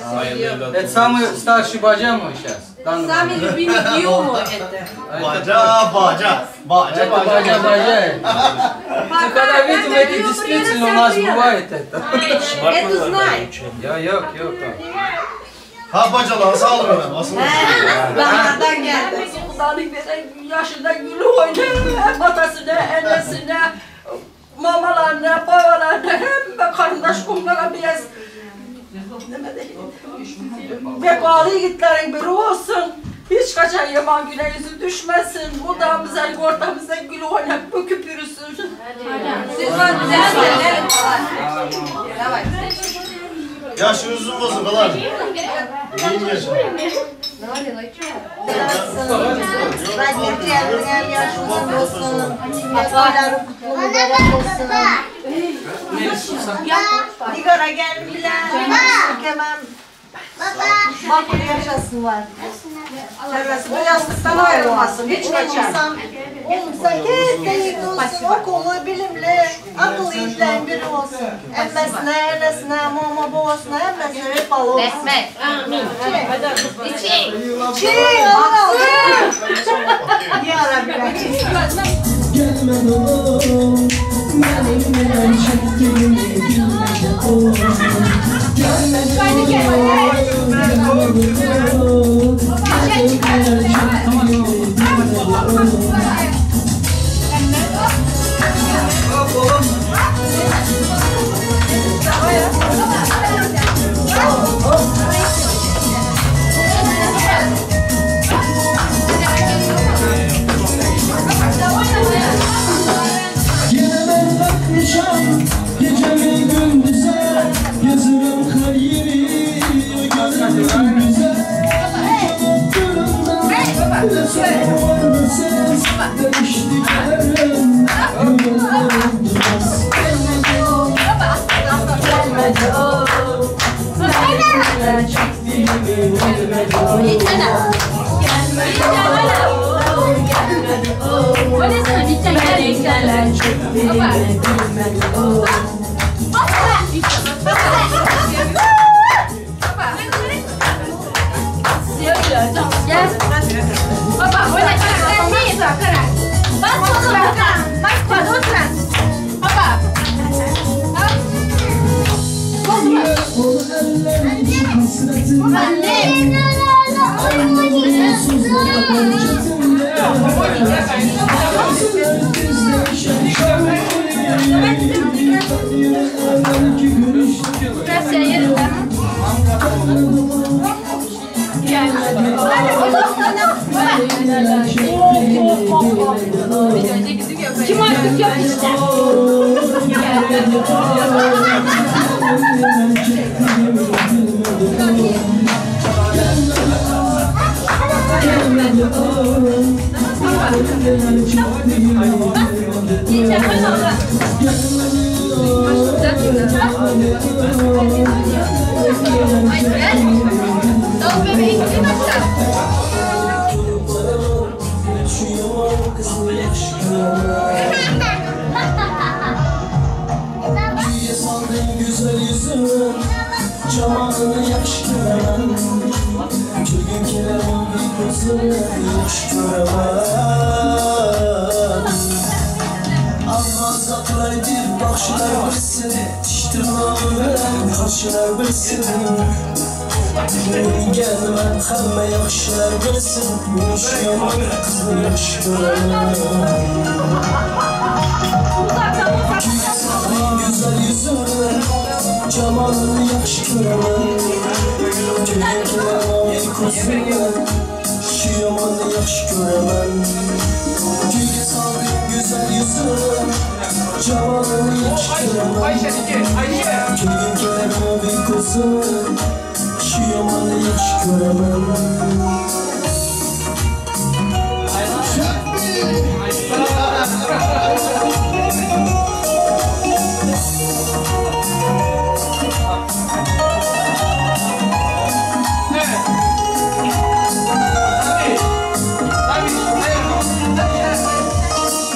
Это самый старший баджа мой сейчас. Самый любимый Диому это. Баджа. Ты когда видим эти действительно у нас бывает это. Это знай. Yok. Ha bacalar sağ olun. Damardan geldi. Kulağını yaşında gülü oynar. Batasına, annesine, mamalarına, babalarına hem kardeş kumlara biraz vefalı yiğitlerin biri olsun. Hiç kaçan yaman güne yüzü düşmesin. Odamıza, ortamıza gül oynayıp büküp yürüsün. Siz var güzel. Yaşınız uzun olsun kadar. İyi yaşa. Radyoteatrin yaşınız olsun. Yatırları kutlu mübarek olsun. Digara geldi bilen. Kemen. Makul yaşasın var. Bu yastıktan ayrılmasın. Hiç kaçan. Olursa kesin olsun. Okulu, bilimli, akıllı işlerin biri olsun. Emmesine, enesine, mama babasına, emmesine hep bal olsun. Resmet. Amin. İçin. Çiğ, Allah'ım. Ya Rabbi. Gelmedi oğlum, benim çektiğimi bilmedi oğlum. Gelmedi oğlum, gecemi gündüze yazırım hayiri gözüm güzel kanatlarımdan bile sormalı ses değiştiklerim yollarım durmaz gelmedi o benim çektiğimi bilmedi o gelmedi o Kim artık yok işte. Güzel yüzün camanını yakış göremem. Çılgın kelamın bir gözünü yakış göremem. Almaz atlaydı bakışlar bilsin, tiştirmağımı veren kaşılar bilsin. Gelmem kalma yakışlar bilsin, yumuş yaman kızını yakış göremem. Güzel yüzün camanını yakış göremem. Çılgın kelamın bir gözünü şu yamanı yakış göremem. Çünkü sağlık güzel yüzün camanını yakış göremem. Çılgın kelamın bir gözünü şu yamanı yakış göremem.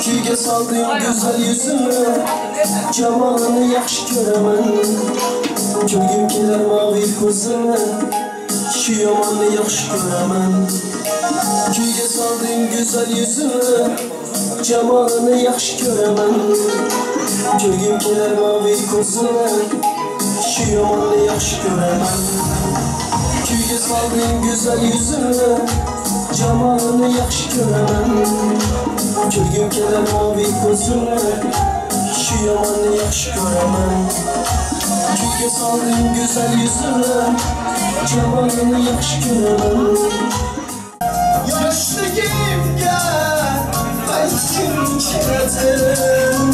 Kuyga saldığın güzel yüzünü camalını yaxşı göremem. Köyüm keler mavi gözüne şu yamanı yaxşı görəmən Köyge saldın güzel yüzüne Cemalını yaxşı görəmən Köyüm keler mavi gözüne şu yamanı yaxşı görəmən Köyge saldın güzel yüzüne Cemalını yaxşı görəmən Köyüm keler mavi gözüne şu yamanı yaxşı görəmən Köyge saldın güzel yüzüne Cemalını yaxşı görəmən Yaşlı gemge Qaytkim kerədim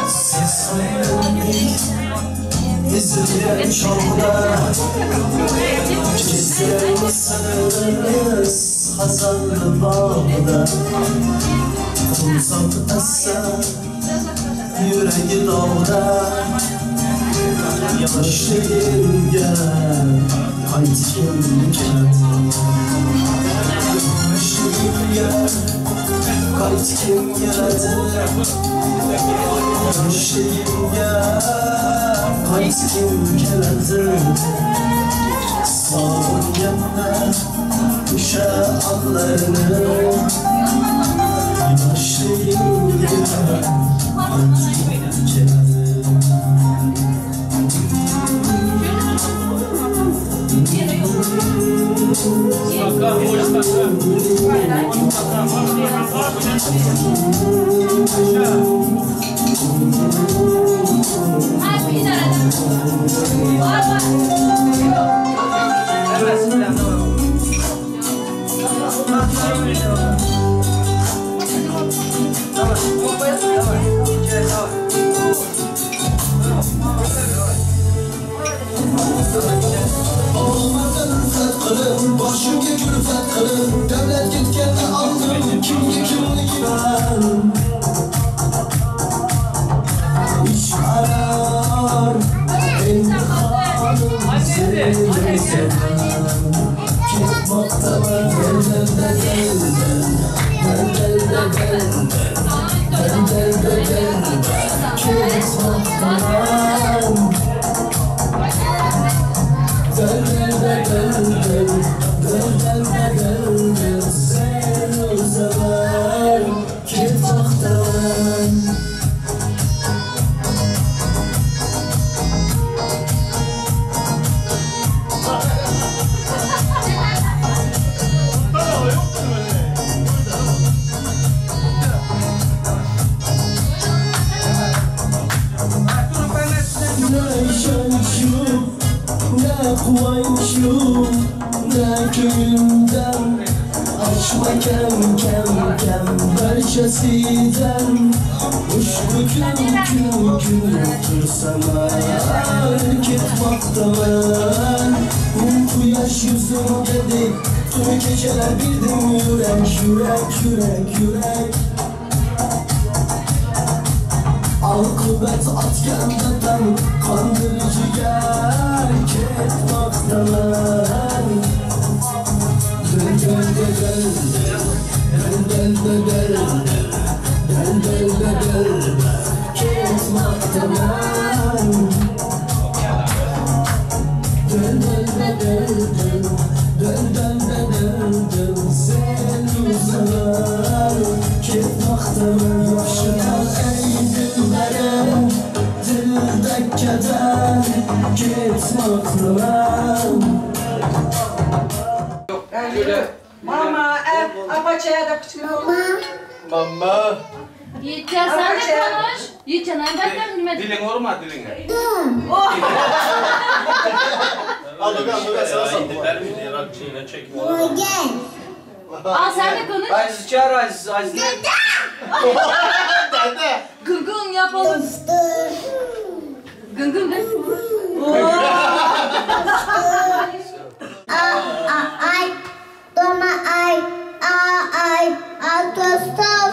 Siz hayallik İzləyən şalda Gizləyəmisiniz Hazanlı bağda Kumsat əsən Yüreği dağda Yaşlı gemge Qaytkim kerədim Yaşlı gemge Qaytkim kerədim Yaşlı gemge Qaytkim kerədim Sağın yanına Düşə ağlarını Yaşlı gemge Qaytkim kerədim Başımga külfat qilib davlat ketganda aldım kimga kimligi ben ish arar endi xonim seni ketmoqdaman Barchasidan ushbu kun tursaman ketmoqdaman quyosh yuzimga deb tun kechalar bildim yurak Alqıbat atganda dam qondiriciga ketmoqdaman Mama, apaçaya da küçük Mama. Yiğitcan sen de konuş. Yiğitcan nereden bilmedin? Dilin olma diline. Al bakalım sana sal. Al sen de konuş. Aziz çağır Aziz ne? Dede. Gıngın yapalım. Gıngın de. Ay, toma ay, autostop.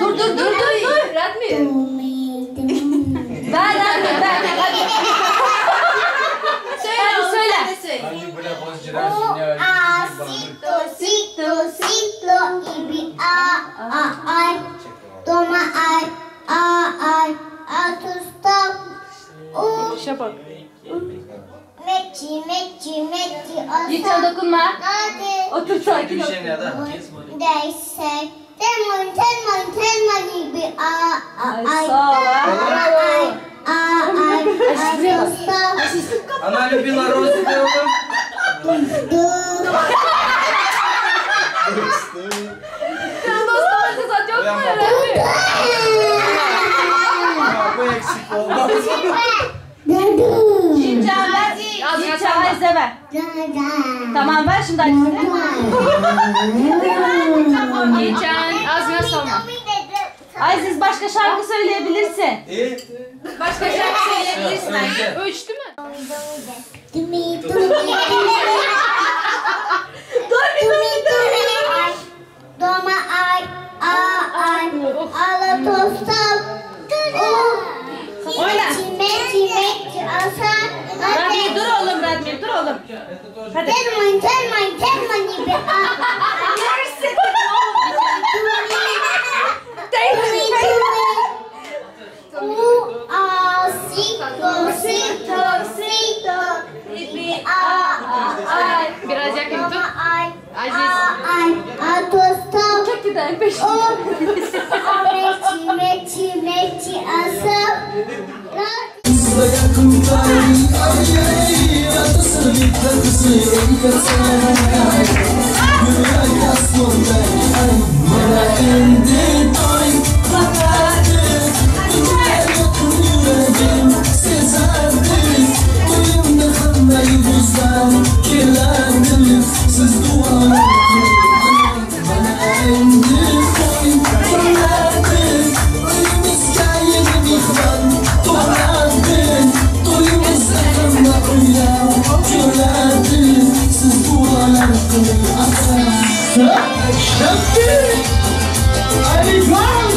Dur. Radmi. Ben. Söyle. Hangi böyle bozacılar ya? Cito, ibi ay, toma ay, autostop. Şabak. Mekçi. Yiğitcan dokunma. Hadi. Otur sakin Bir ol. şey ne da? Değişsek. Telman gibi. Ay sağ ol. Она любила розы, ты oğlum. Sen dostlar kız atıyor mu herhalde? Bu eksik olmaz. Yiğitcan ver. Yiğitcan Ayze ver. Tamam ver şimdi Ayze. Yiğitcan ağzına salma. Aziz başka şarkı söyleyebilirsin. Başka şarkı söyleyebilirsin. Ölçtü mü? Doma ay, ala tostam. Mekçi, asan. Radmir dur oğlum Radmir dur oğlum. Hadi. Telman gibi. Biraz yakın tut. Çok güzel peşin. Mekçi, asam. Kızla yakın tarih ay Atısı bir takısı en kasaya Yürek yasmında ay Bana indi ay Bakardı Yürek yakın yüreğim Sezerdi Duyumda kanla yıldızlar Kirlendi Siz dualar Bana indi ay Bakardı Oyumuzda yeni bir hal Doğradın Duyumuzda kanla uyar Kirlendi Siz dualar Atar Şabbi Alifan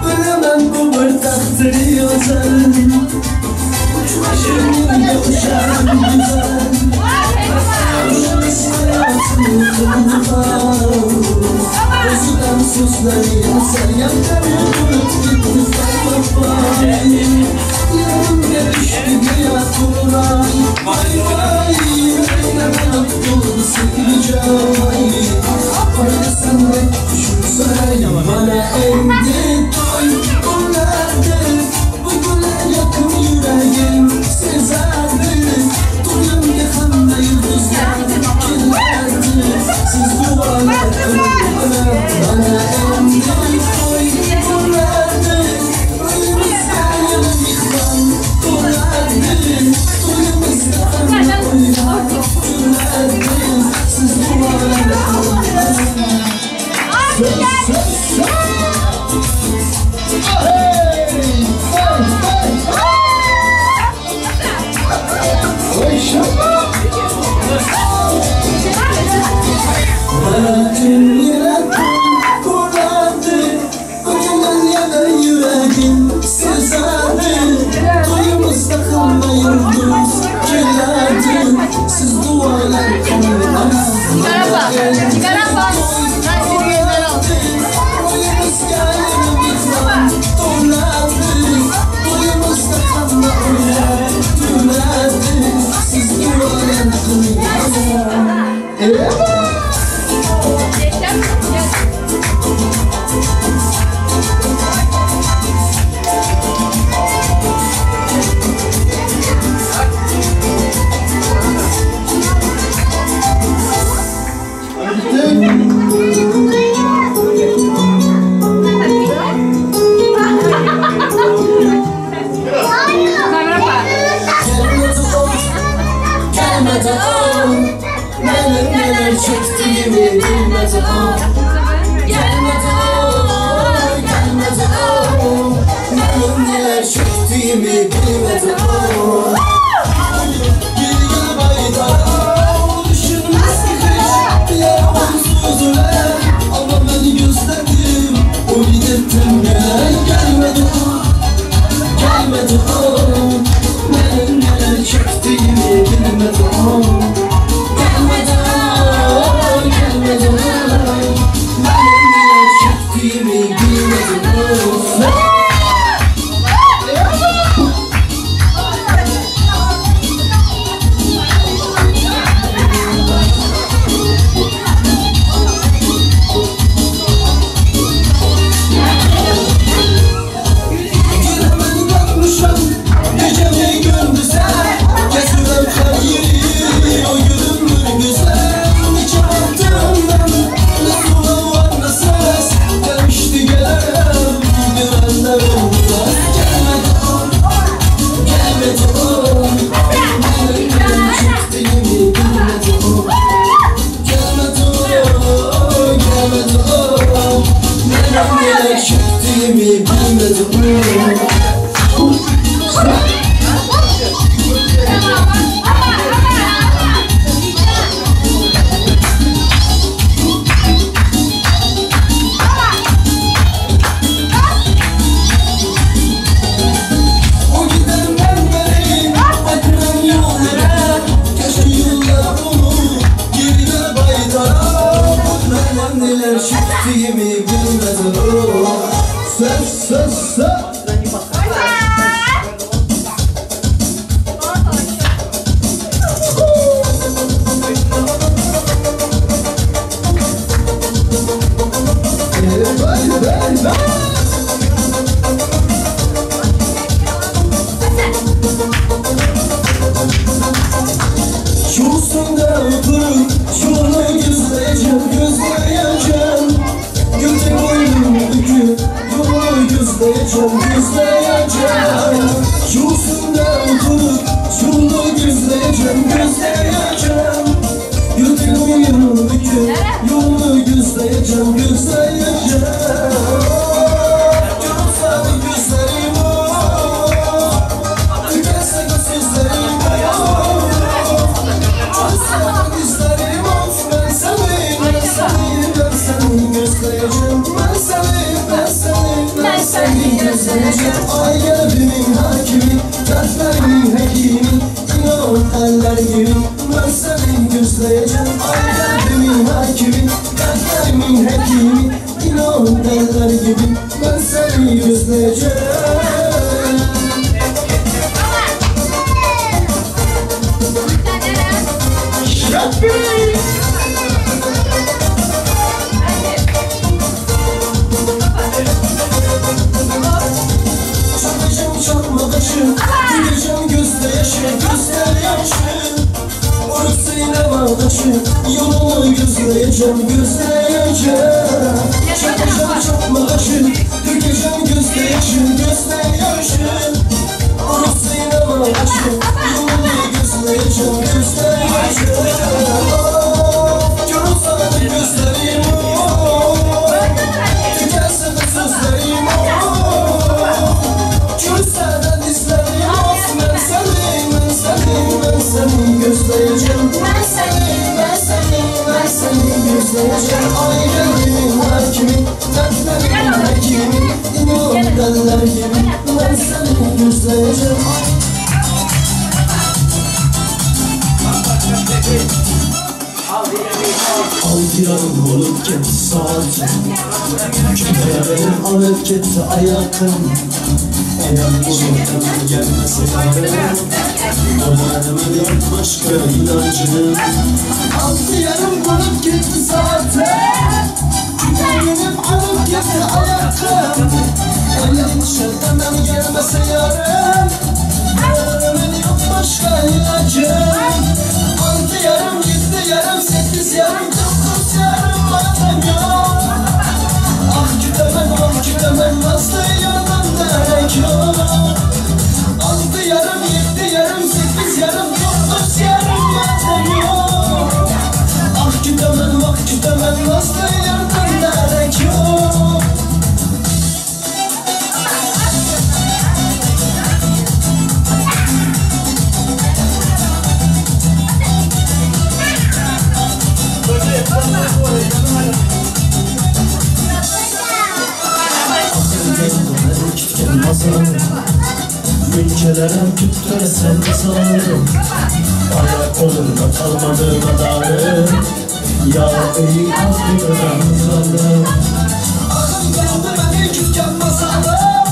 Bilemem bu bir takdiri yazarım Uçmaşımda uçan güzel Uçan hayatımı kırmızı Gözüden sözleri yazar Yanlarım gitti farklı Yanımda düştü bir akıllar Vay vay Yüreğine yaptım sıkıcay Haydi sen de düşünsene Bana endi doy Bunlardı Bugüne yakın yüreğim Sezerdi Duyum yakında yıldızlar Kirlerdi Siz duvarlar Bana endi doy Bunlardı Oyumuzda yeni mihvan Dolardı Duyumuzda kanla oynar Kirlerdi Siz duvarlar Siz dualar Çıkarapa. Neler çektiğimi bilmedi o Gelmedi o Gelmedi o Neler çektiğimi bilmedi o Gül gül bayda Düşünmez ki hiç Yer onsuz öyle Ama ben gözledim O gidettim gelmedi o Gelmedi o Neler çektiğimi bilmedi o Gelmedi Ülkelerim kütle sen sanırım. Ayak kolunda kalmadığım adarım. Ya iyi Afrika'dan uzandım. Adım geldi beni küçük masalım.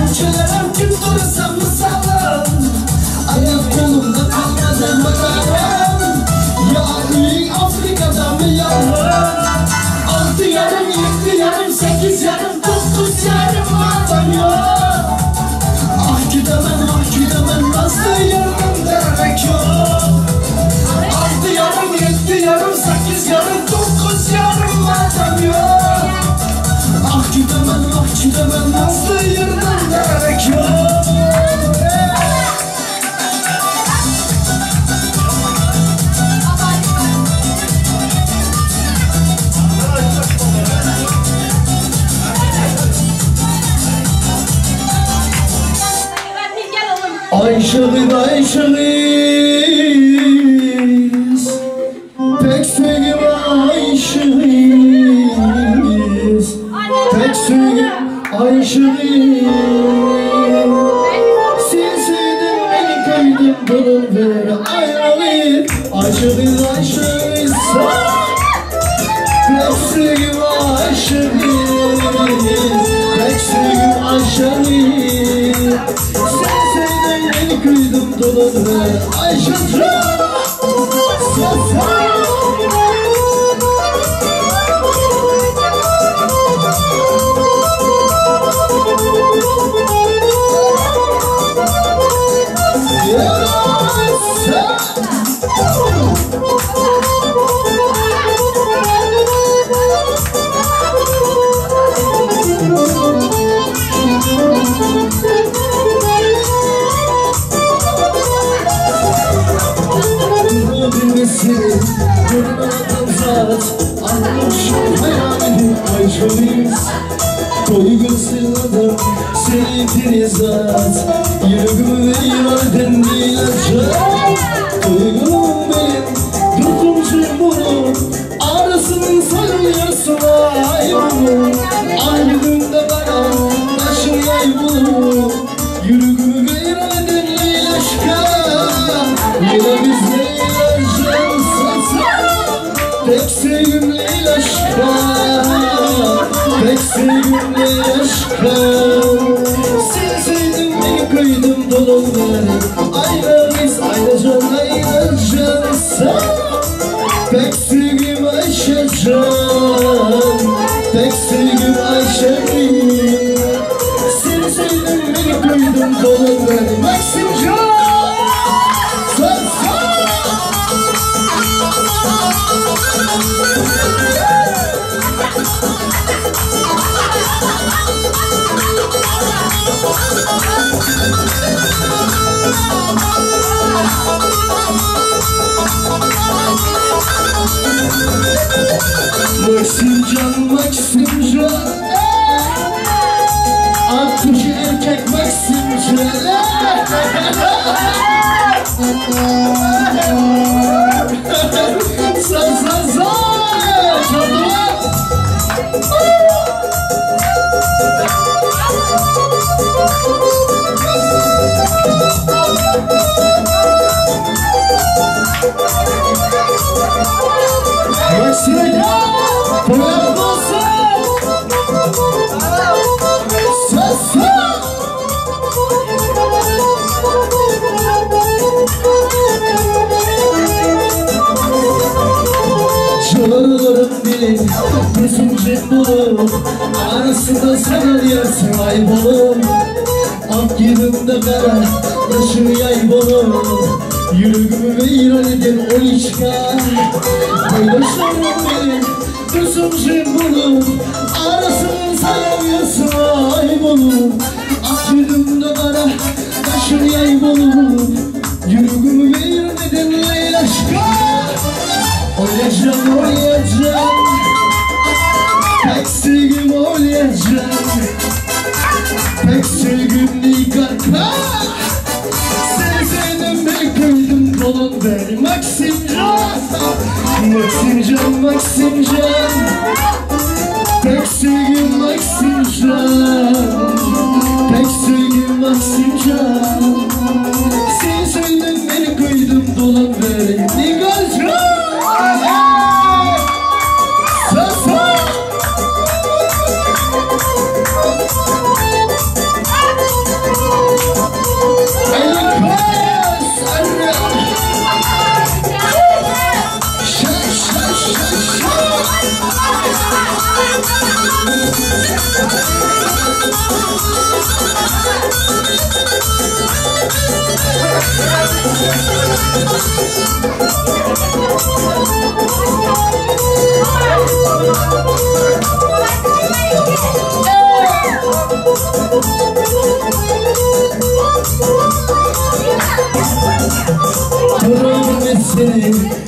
Ülkelerim kütle sen misalım. Ayak kolunda kalmadığım adarım. Ya iyi Afrika'dan mı yavrum? 6 yarım, 7 yarım, 8 yarım, 9 yarım adam yok. Ah gidemem, nasıl yarım demek yok. 6 yarım, 7 yarım, 8 yarım, 9 yarım adam yok. Ah gidemem, nasıl yarım demek yok. Aşığız aşığız Tek sevgim aşığız Tek sevgim aşığız Sen sevdin beni koydun bunun böyle ayrılır Aşığız aşığız Tek sevgim aşığız Tek sevgim aşığız Sen sevdin beni koydun bunun böyle aşığız Duygusuzladım sevdiğiniz zat Yüreğimi ve iraden ilacım Duygunum benim tutumcum bunun Arasını sarılıyorsun ay bunun Aynı günde bana taşın ay bunun Yüreğimi ve iraden ilacım Yine bizde ilacım Tek sevgimle ilaçlar Tek sevgimle aşkım Sen sevdin beni koydum dolun beni Aynı biz aynı can sen Tek sevgim Ayşecan Tek sevgim Ayşe'nin Sen sevdin beni koydum dolun beni Maxim Can Maxim Can 60 erkek Maxim Can Canlarım bilin, gözüm cebbolum Arasında sanar yersin aybolum Ak yerimde kara, taşın yaybolum Yüreğimi veyran eden o içka Paylaşlarım benim, gözüm cebbolum Arasında sanar yersin aybolum Ak yerimde kara, taşın yaybolum Yüreğimi veyran eden o içka Oynayacağım, oynayacağım Tek sevgim oynayacağım Tek sevgim nikaka Seni sevdim beni koydum dolun beni Maxim Can Maxim Can, Maxim Can Tek sevgim Maxim Can Tek sevgim Maxim Can Seni sevdim beni koydum dolun beni Nikaka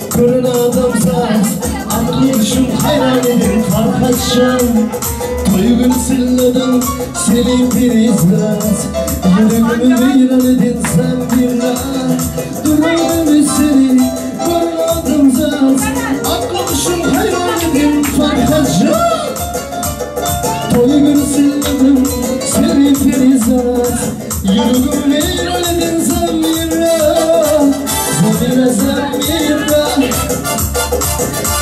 Kırın adam zat Aklım hayran edin kalkaçım Duygun sırladım seni prizat Yüreğimi viran edin sen bir rahat Durmadım seni görmedim zat Aklımşım hayran edin farkacak Duygun sırladım seni prizat Yüreğimi viran edin sen bir rahat Zamira zamira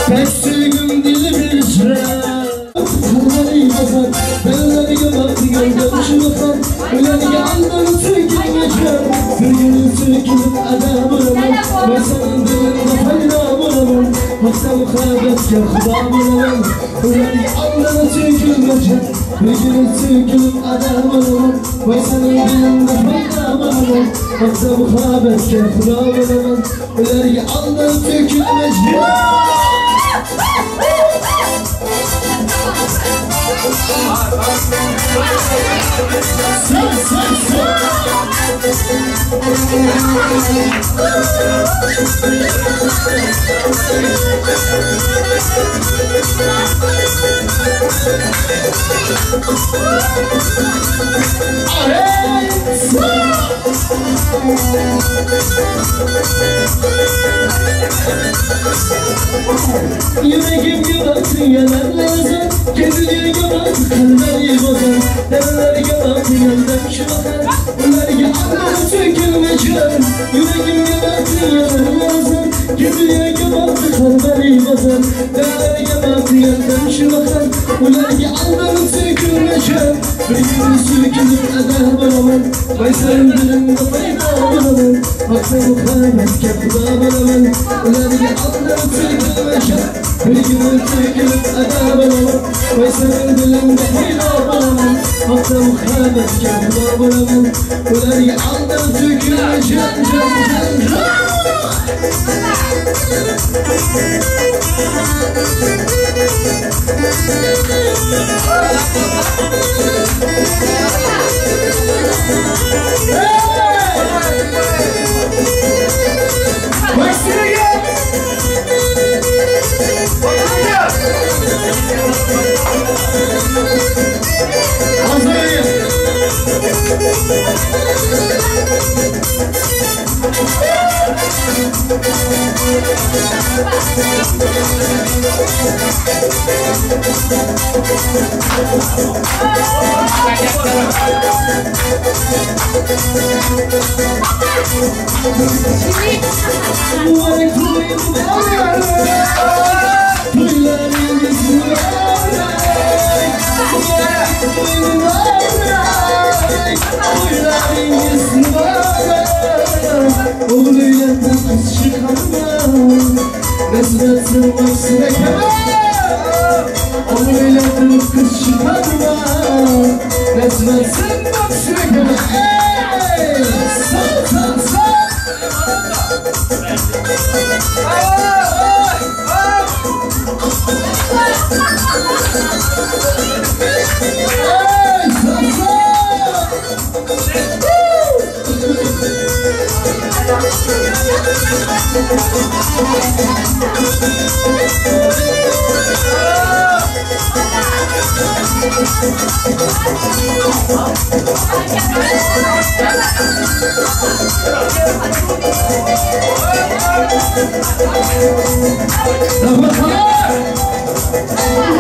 Pek sevgim dili bir şıra Kırmali bakar, belleri göbekli gölgemişi bakar Uyanıya andan sökülmeyeceğim Bir günün sökülüp adam olamam Ve senin dilinde fayda olamam Haksa muhabbetkar hıdam olamam Uyanıya andan sökülmeyeceğim Bir günün sökülüp adam olamam Ve senin dilinde fayda olamam Haksa muhabbetkar hıdam olamam Uyanıya andan sökülmeyeceğim Yüreğim yılaksın yanarlarsa Kendine yabancı kalbleri bozar Derler yabancı yandan şu bakar Onlar ya anlamı sökülmeyeceğim Yüreğim yılaksın yanarlarsa Kendine yabancı kalbleri bozar Derler yabancı yandan şu bakar Onlar ya anlamı sökülmeyeceğim Bir gün sökülür adam olamam Vay sen dilinde fayda olamam Haksa muhabbet kapıda olamam Onlar ya anlamı sökülmeyeceğim Bir gün sökülür adam olamam Vay senin dilinde fayda olamam Haksa muhabbet kapıda olamam Onlar ya anlamı sökülmeyeceğim Oğul öğlenden kız çıkarma Resmetsin vaksine kemer Oğul öğlenden kız çıkarma Resmetsin vaksine kemer Sal sal sal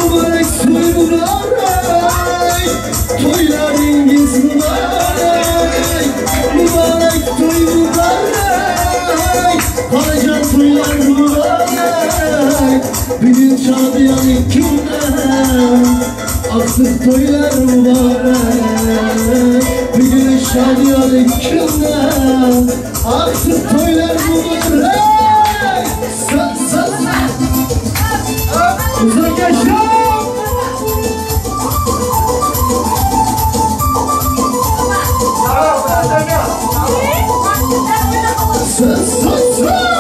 Mübarek soy mübarek Toylarınız mübarek Mübarek toy mübarek Kalacan toylar mübarek Bugün çağlayan ikimden Aksız toylar mübarek Bugün çağlayan ikimden Aksız toylar mübarek Sat sat Uzak yaşa Sat sat sat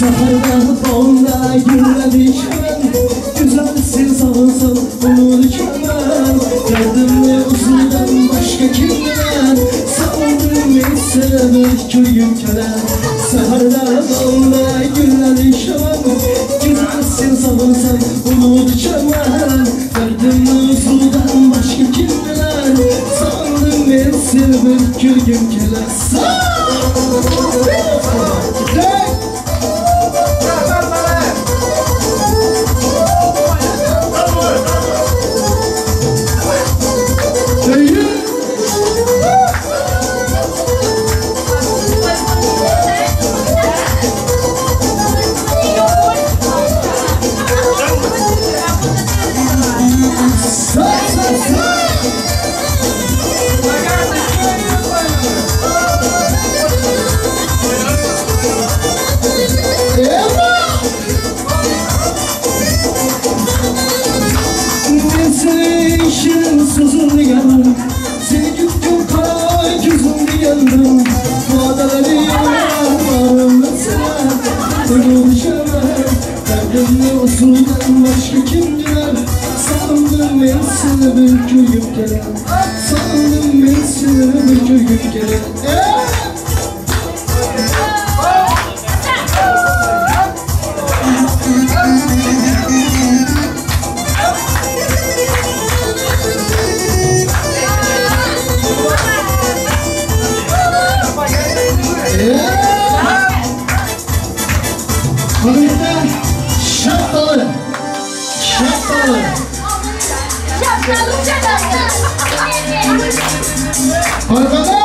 Safarda bağımda gülmedik ben Güzelsin sağ olsam onu dikemem Derdimle usulden başka kimle köyüm keler Seherler dağında güller işemem Güzelsin savunsan unutacağım Derdimli usuldan başka kim biler Sandım ben silver köyüm keler Sözünü yandım Seni güttüm kara gözümü yandım Bu adaları yanarım mesela Tanışamam Derdimli usuldan başka kim diler Sandım ben seni bir köyüm gelen Sandım ben seni bir köyüm gelen Hanımlar şapkalı Şapkalı Arkada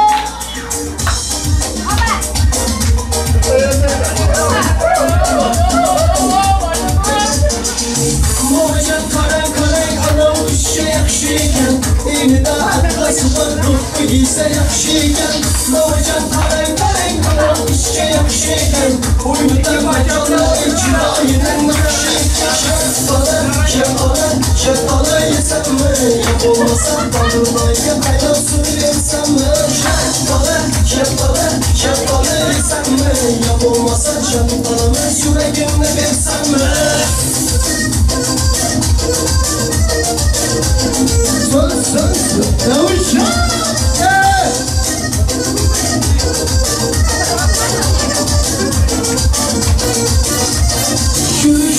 Moğacan karay karay anam üşe yakşıyken Yeni de atlası var ruhu giyse yakşıyken Moğacan karay karay anam üşe yakşıyken Oynudan macalar kirayının yakşıyken Şapkalı şapkalı şapkalı yesem mi Yapılmasa tanrımayı hayal söylesem mi Şapkalı şapkalı şapkalı yesem mi Yapılmasa şapkalımı yüreğimde versem mi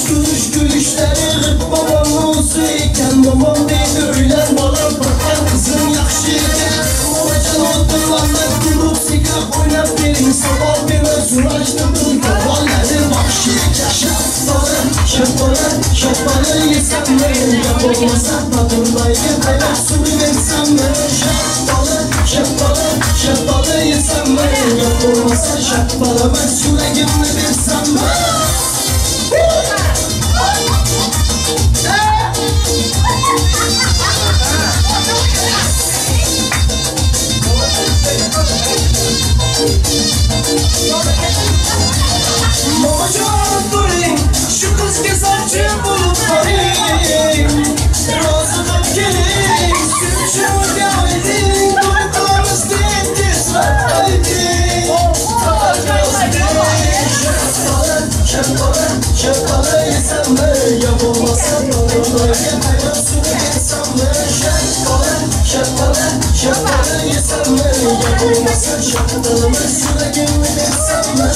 Gülüş gülüşleri babam olsayken Babam değil öyler bana bakan kızım yakşıyken Moğacan oturlarla durup sigara oynap verin Sabah bana sur açtırdım kavalları bakşıyken Şapkalı şapkalı şapkalı yesem mi Yapılmasa tadımdayken hayal suyu versem mi Şapkalı şapkalı şapkalı yesem mi Yapılmasa şapkalı ben yüreğimle versem mi Moğacan durayım şu kız gezerci bulup arayayım Razılıp geleyim sürçüm geldim Korkularımız değildir vermeydim Şapkalı şapkalı yesem mi Yapılmasa tanrımayı hayal suyu yesem mi Şapkalı şapkalı şapkalı yesem mi Yapılmasa şapkalımı yüreğimle versem mi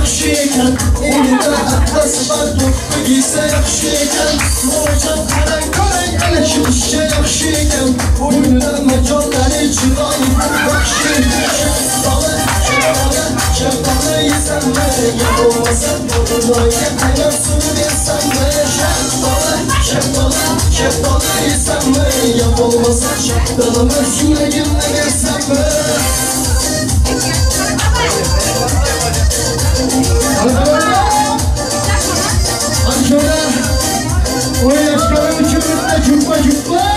yakşıyken Elinde atlası var doktu giyse yakşıyken Moğacan karay karay ele şu işe yakşıyken Boynundan mecolları çırayıp yakşıyken Şapkalı şapkalı şapkalı yesem mi Yapılmasa dolunayken hayal suyu versem mi Şapkalı şapkalı şapkalı yesem mi Yapılmasa şapkalımı yüreğimle versem mi Hadi şöyle o yaşlarım içimizde cübba cübba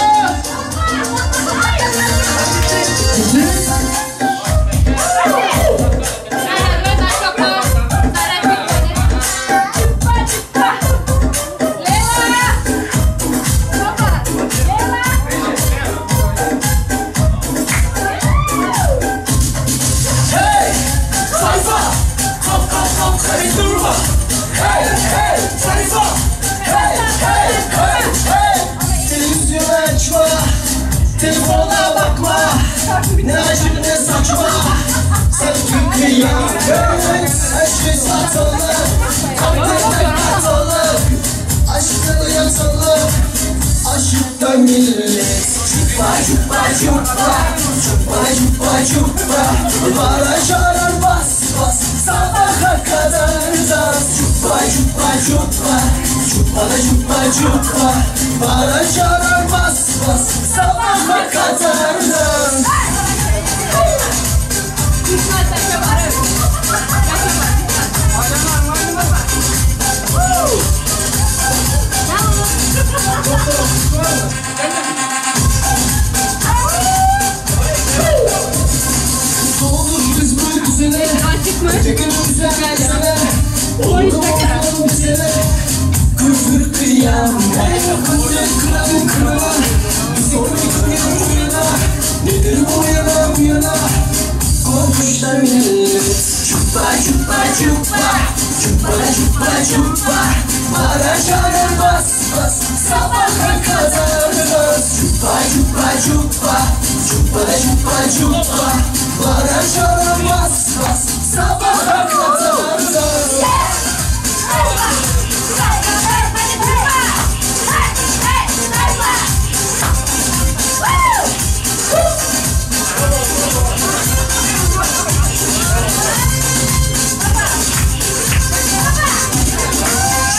kıyam Aşkı satalım Kaptırdan katalım Aşkını yatalım Aşıktan millet Çupa çupa çupa Çupa çupa çupa Bara çarar bas bas Sabaha kadar dans Çupa çupa çupa Çupa da çupa çupa Bara çarar bas bas Sabaha kadar dans Doğduk biz bu güzele Ötekin güzel güzele Oldum güzele Kırfır kıyam Kırfır kıram kırama Bizim kıyam Nedir bu yana Korkuşlar millet Çupa çupa çupa Çupa çupa çupa Bara çarar bas bas Sabaha kadar dans Çupa çupa çupa Çupa çupa çupa Bara çarar bas bas Sabaha kadar dans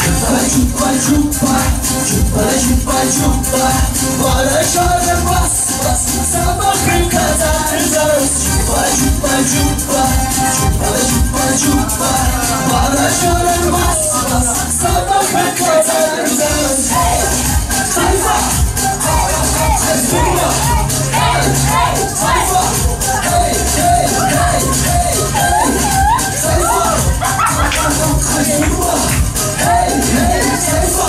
Çupa çupa Çupa çupa çupa Bara çarar bas bas Sabaha kadar dans Çupa çupa çupa Çupa çupa çupa Bara çarar bas bas Sabaha kadar dans Sayfa Sayfa Sayfa Hey hey hey hey hey Sayfa Sayfa Hey hey sayfa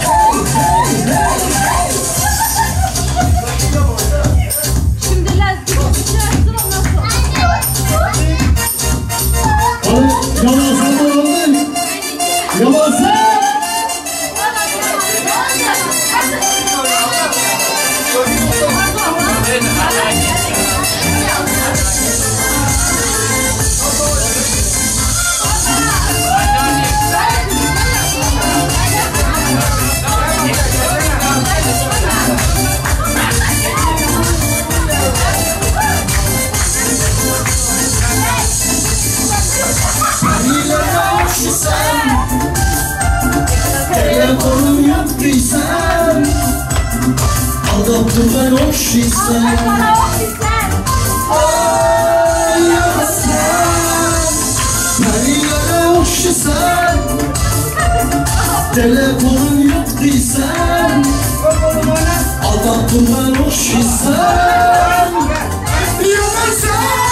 Hey hey hey hey Şimdi lastik uçarsın ondan sonra. Yalan sen de oldun Yalan sen Telefonum yok değilsen Aldattım ben okşaysan Ay yasan Perilere okşaysan Telefonum yok değilsen Aldattım ben okşaysan Yaman sen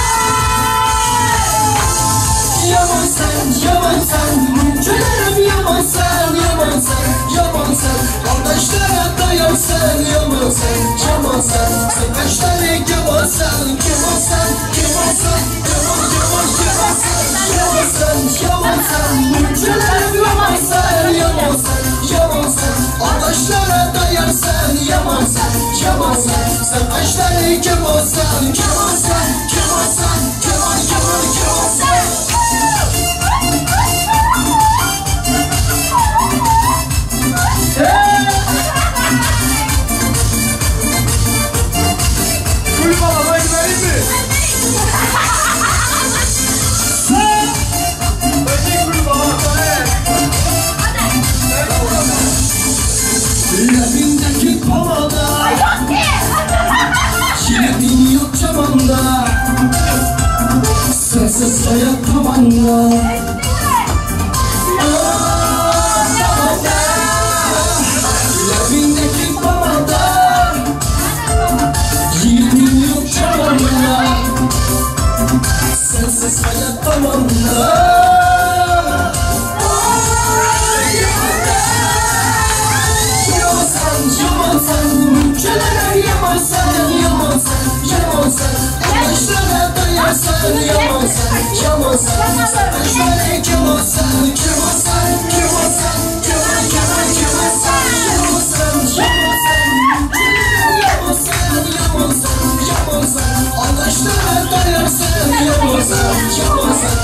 Yaman sen, yaman sen Mümkünlerim yaman sen, yaman sen Yaman sen, kardeşlere dayan sen Yaman sen, yaman sen Sen kaç tane yaman sen Yaman sen, yaman sen Yaman, yaman, yaman sen Yaman sen, yaman sen Mümkünlerim yaman sen Yaman sen, yaman sen Kardeşlere dayan sen Yaman sen, yaman sen Sen kaç tane yaman sen Yaman sen, yaman sen Yaman, yaman, yaman sen Labindeki pamada Kilidin yok camanda Sensiz hayat tavanda Labindeki pamada Kilidin yok camanda Sensiz hayat tavanda Yaman sen, mümkünlere yaman sen Yaman sen, yaman sen Arkadaşlara dayan sen Yaman sen, yaman sen Arkadaşlara yaman sen Yaman sen, yaman sen Yaman, yaman, yaman sen Yaman sen, yaman sen Mümkünlere yaman sen Yaman sen, yaman sen Arkadaşlara dayan sen Yaman sen, yaman sen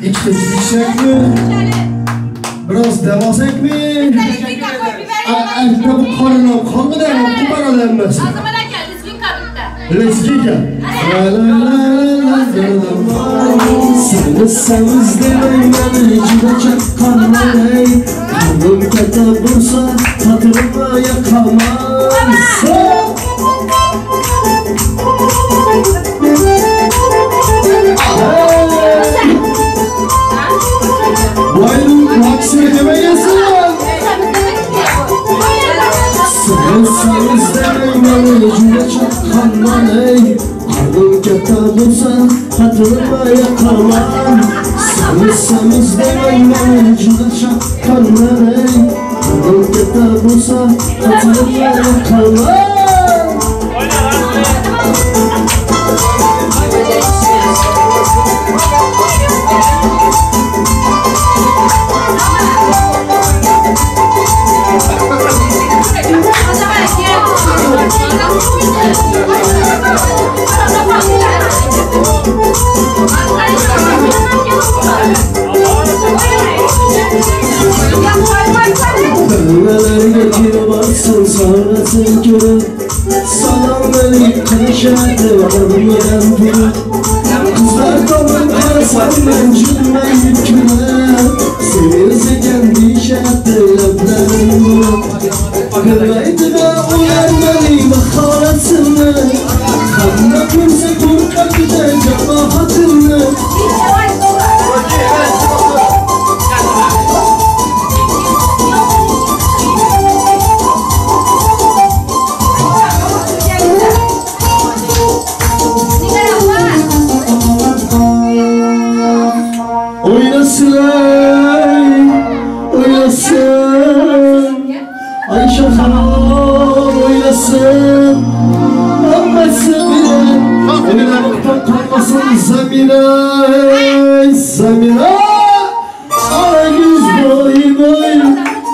İki dizişecek mi? Biraz devasak mı? Bu karnına kanı da bu bana denmesin. Leski gel. Seni sevizlerim beni gidecek kanları. Kanım kete bursa hatırıma yakamam. Vaylum aksine deme gelsin. Seni sevizlerim beni gidecek kanları. Kanım kete bursa hatırıma yakamam. Seni sevizlerim beni gidecek kanları. Kanım kete bursa hatırıma yakamam. Dönmeler getir baksın sonrasın körü. Salam verip konuşadı olmayan biri. Kızlar dolun karsan ben cümleyip küre. Sevirse kendi işaretli leblerim bu. Kıraydı da uyanmalı bakarasını. Kanına kimse korkak gider cemaatını. Oynasın Ayşe Hanım oynasın Anlasın bile Önüne kalmasın Zamira Zamira Karagöz boy boy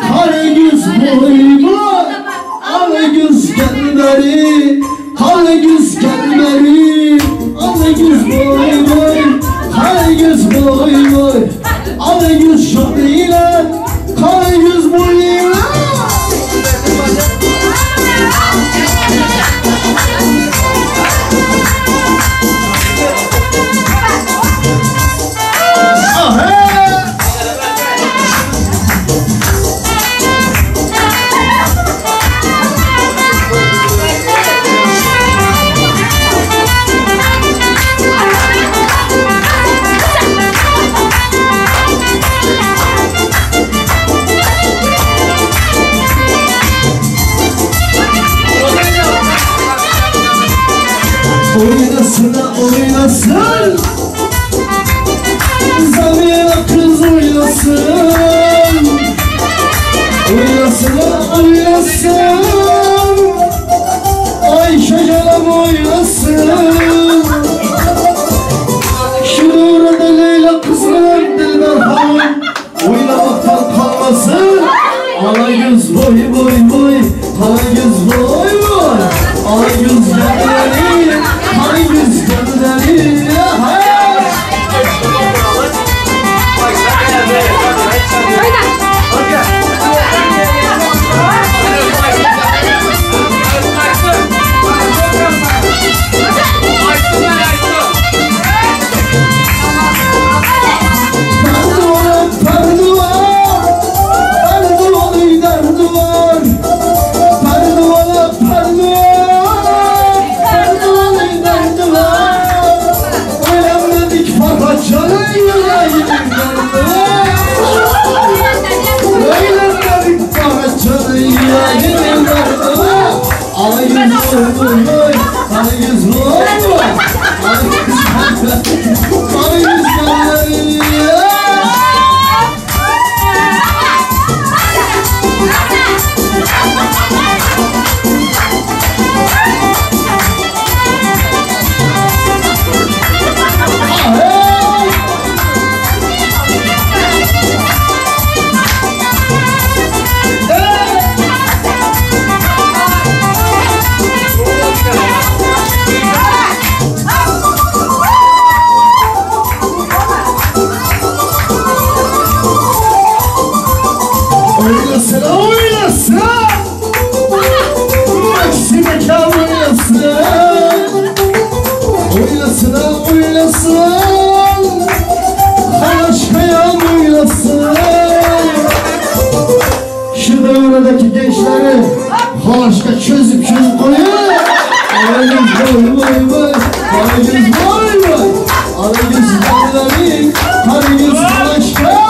Karagöz boy boy Karagöz gel beri Karagöz gel beri Karagöz boy boy Karagöz boy boy Karagöz şahrıyla Karagöz boyuyla Oynasın da oynasın Zamira kız oynasın Oynasın da oynasın Ayşe canım oynasın Şurada Leyla kızlar Dilber hanım Oynamaktan kalmasın Karagöz boy boy boy Karagöz boy boy Karagöz gelmeli Karagöz gelmeli Pardon Oynasın, oynasın. Maksime kal oynasın. Oynasın, oynasın. Aşkaya oynasın. Şu devredeki gençleri aşka çözüp koyuyor. Arayüz vay vay vay. Arayüz vay vay. Arayüz vay. Arayüz aşka.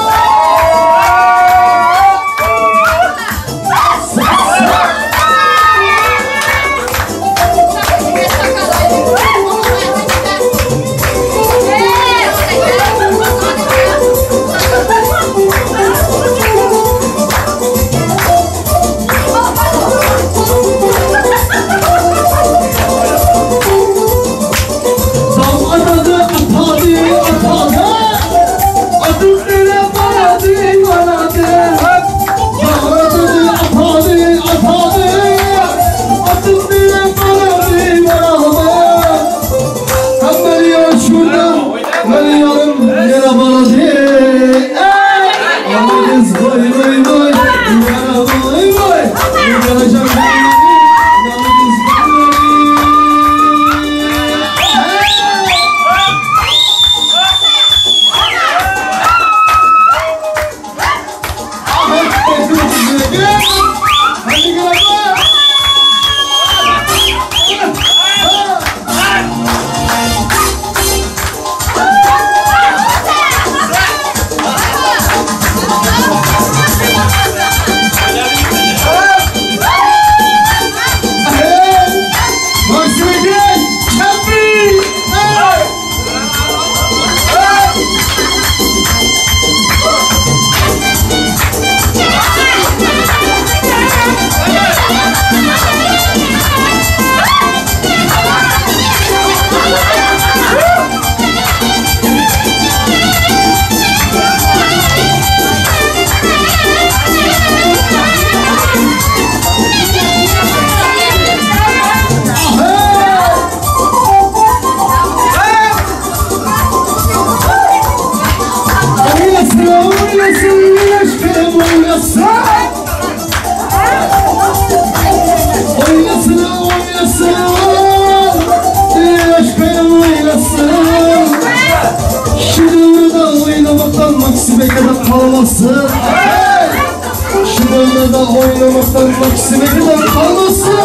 Oynamaktan Maksime kadar kalmasın.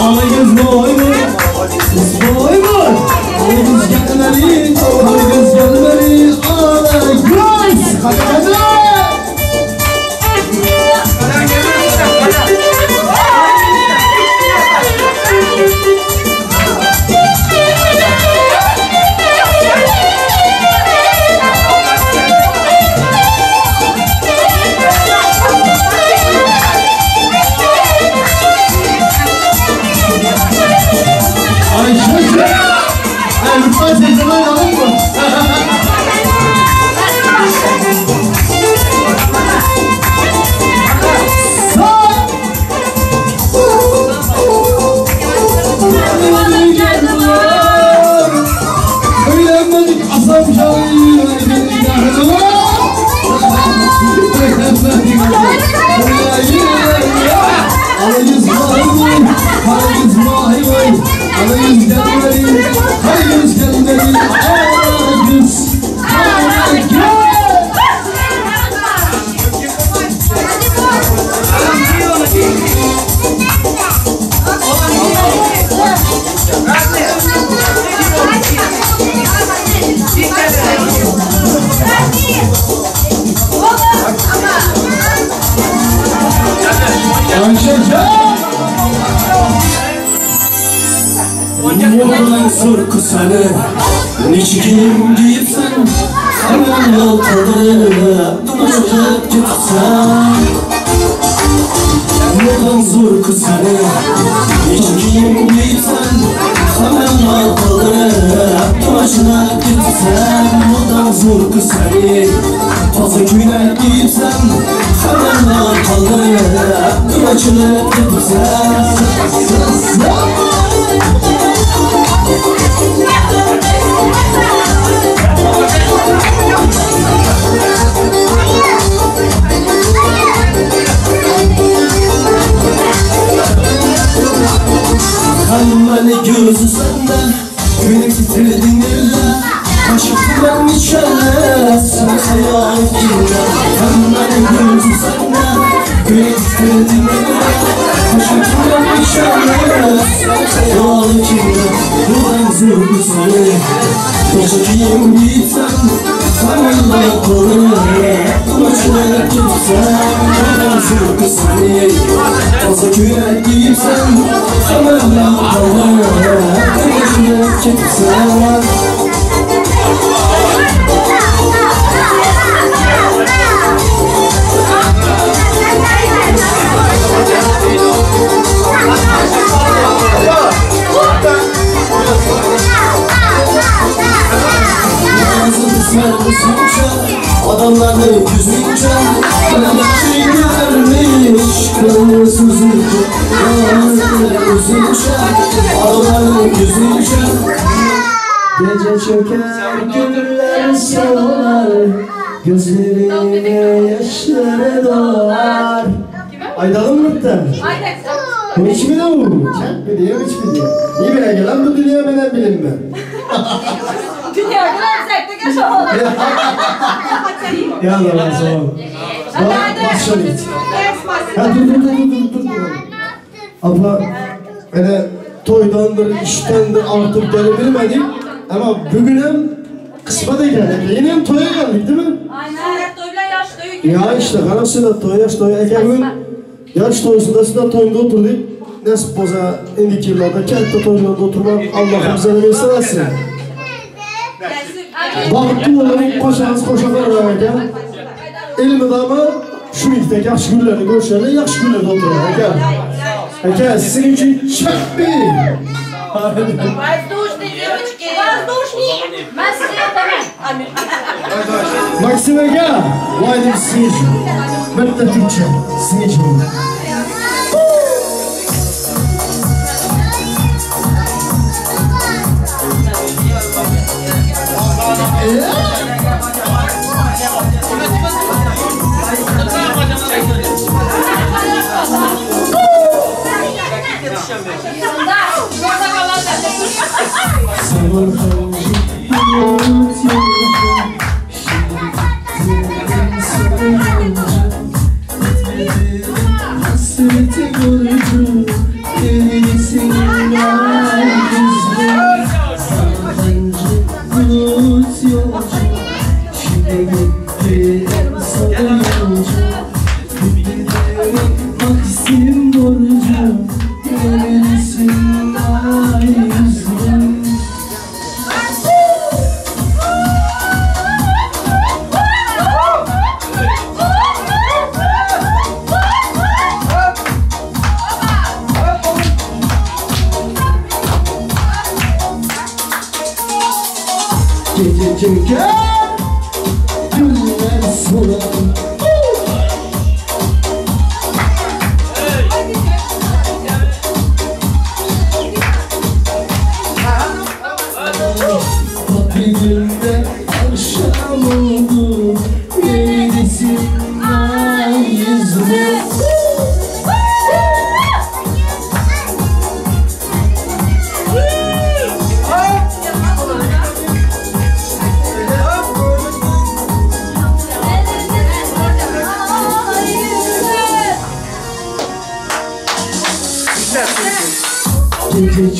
Alayız boy boy, boy boy. Alayız gelmeli, alayız gelmeli. Alayız, hadi hadi. Sorku sana niçin giyipsen hemen yoltaları dolaşıp gitsen Neden sorku sana niçin giyipsen hemen yoltaları dolaşıp gitsen Neden sorku sana fazla güler giyipsen hemen yoltaları dolaşıp gitsen gözü sende Beni titredin eller Kaşıklarım içerler Sen hayal dinle Hemen gözü sende Beni titredin eller Kaşıklarım içerler Sen hayal dinle Bu benzin seni Koşayım gitsem Kanımda kalır Kılıçlar gitsem Bu benzin seni Fazla kürek giysen Kanımda kalır Kılıçlar gitsem Adamların yüzünce Bana çekermiş Kırmızı yüzünce Adamların yüzünce Gece çöker güller solar Gözlerine yaşları dolar Aydalım mıhtı? Bu hiç mi de bu? Çak biliyor hiç biliyor İyi bile gelen bu dünya benden bilinme Dünya gülersek de yaşamalı. Ya da sağ ol. Başlayalım. Ha dur. Abla, öyle toydandır, iştendir artık gelebilmedik. Ama bugün hem kısmete geldik. Yine hem toya geldik değil mi? Aynen. Toyla yaş toyu. Ya işte, karasıyla toy, yaş toy. Eğer bugün yaş toyusunda sizden toyunda oturduk. Nasip boza indiki yıllarda, kentte toylarda oturmak Allah'ım bize ne versin. Bağıttı olalım, koşaklar ararken Elimde ama şu miktar yaxşı günlerini görüşlerle yaxşı günlerde oturur. Eke, sizin için çok bir Воздушный, девочки. Воздушный. Ben size yapamam. Maksim Ege, vaydım sizin için. Ben de Türkçe, sizin için.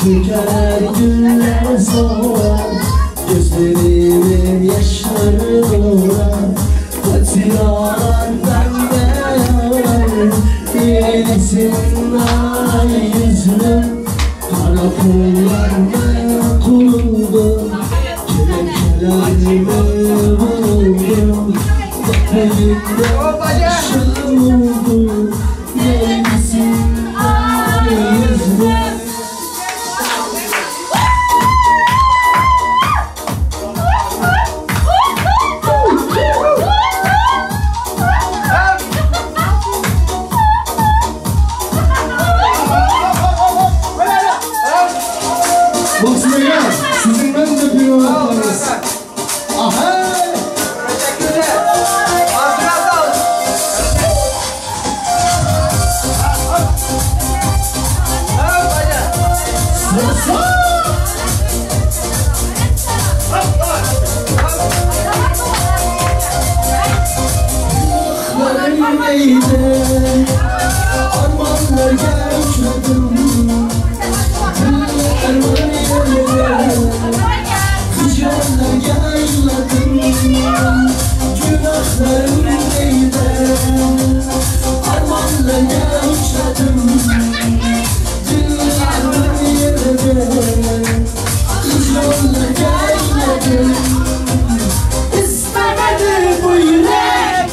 Çöker günler soğar Gözlerime yaşları dolar Hatıralardan değer Yenisin ay yüzüm Kara kollarına kuruldum Kelepçelerime vuruldum Kapıyımda akşam oldu Yenisin ay yüzüm Sizin ben de bir olanlarınız. Aha! neydi armanlar geçmedim Erman yerine hicranlar yayladım Günahlarım neydi armanlar geçmedim Erman yerine hicranlar yayladım İstemedi bu yürek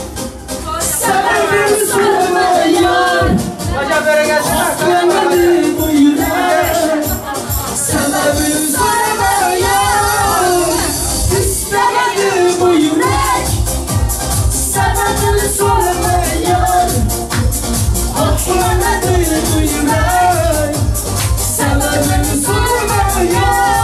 Sebebim sormayan İstemedi bu yürek Sebebim sormayan İstemedi bu yürek Sebebim sormayan İstemedi bu yürek Sebebim sormayan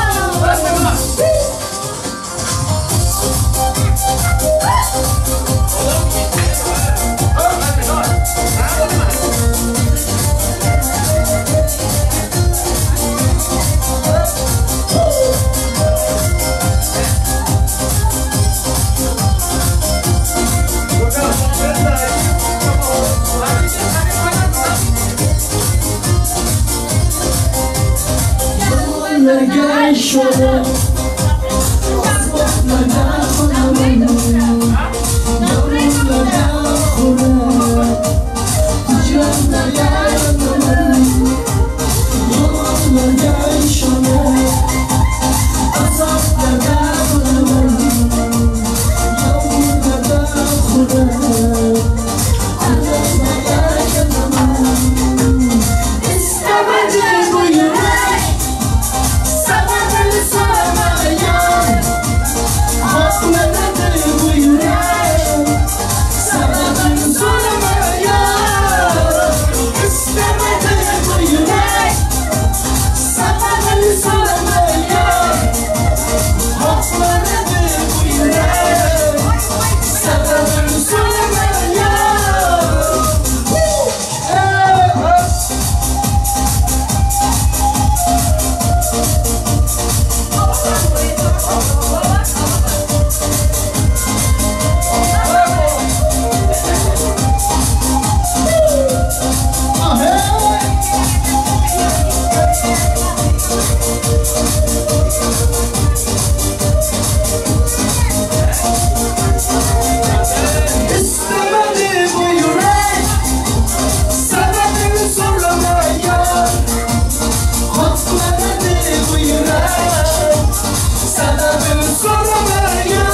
Yalanlar gel şöyle Asmaklardan konamam Yavrulardan konamam Hicranlar yalanlar Yalanlar gel şöyle Asmaklardan konamam Yavrulardan konamam Anlatmaya yanamam İstemedi bu yürek Sebebini sormayan Haklıdır bu yürek Sebebini sormayan İstemedi bu yürek Sebebini sormayan Haklıdır bu yürek Sebebini sormayan İstemedi bu yürek Sebebini sormayan Haklıdır bu yürek Sebebini sormayan